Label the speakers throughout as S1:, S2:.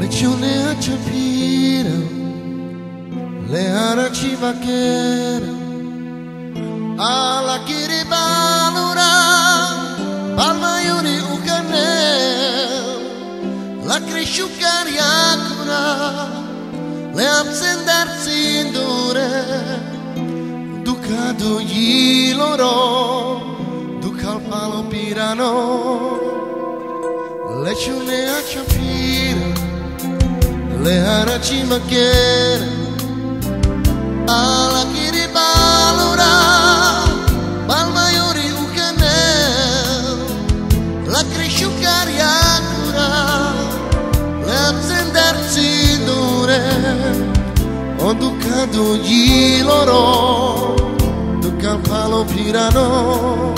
S1: Lezione a capire le araci vaquere alla che rivalora palma iuri ucanel la cresciucaria cura le absendarsi indure ducado gli loro duca al palo pirano lezione a capire le araci vaquere alla che rivalora palma iuri ucanel la cresciucaria cura le absendarsi dure ho ducato gli loro duca al palo pirano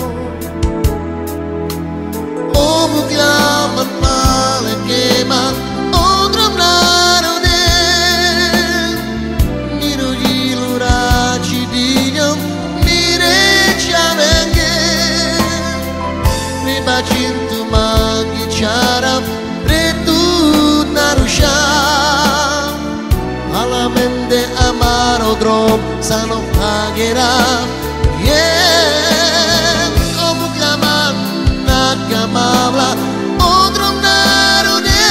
S1: o bucchiamo al male che ma o tramlaro cintu magi cara pretu narusham alamende amaro drom sano pagera yeah como claman na kamala odrom narude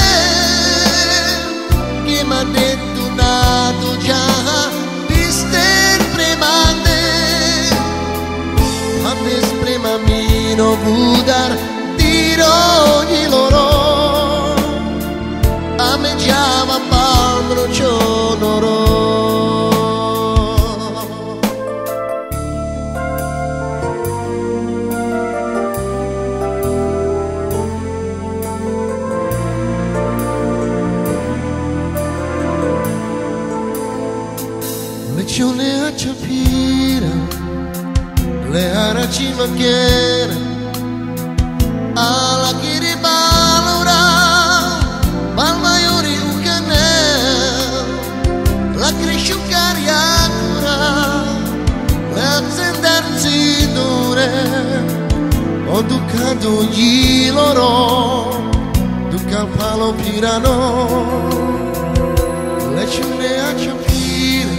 S1: que madetu nado jaha bister premande antes premamino budar ogni loro a me chiama palmro cionoro lezione a capire le araci vaquere alla che rivalora palma iuri ucanel la cresciucaria cura le absendarsi dure ho ducato gli loro duca al palo pirano lezione a capire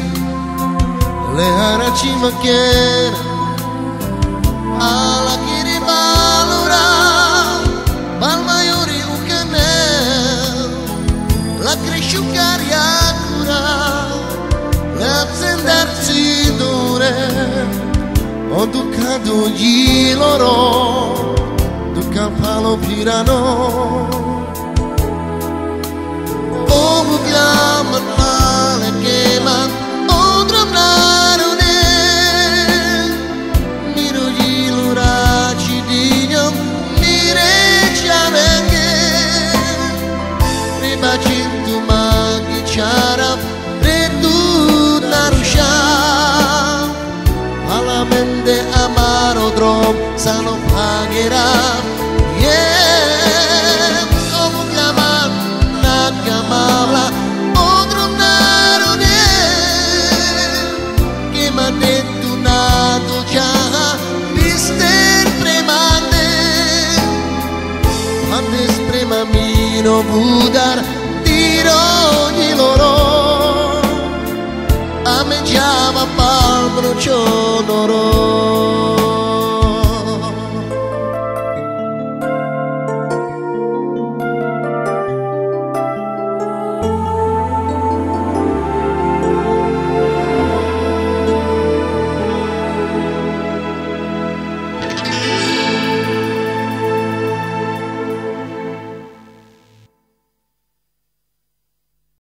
S1: le araci vaquere alla che rivalora palma iuri ucanel la cresciucaria cura le absendarsi dure ho ducato gli loro duca al palo pirano o bucchiamo al male che ma o tramlaro cintu magi cara pretu narusham alamende amaro drom sano pagera yeah como claman na kamala odrom narude que madetu nado jaha bister premande antes premamino budar ogni loro a me chiama palmro cionoro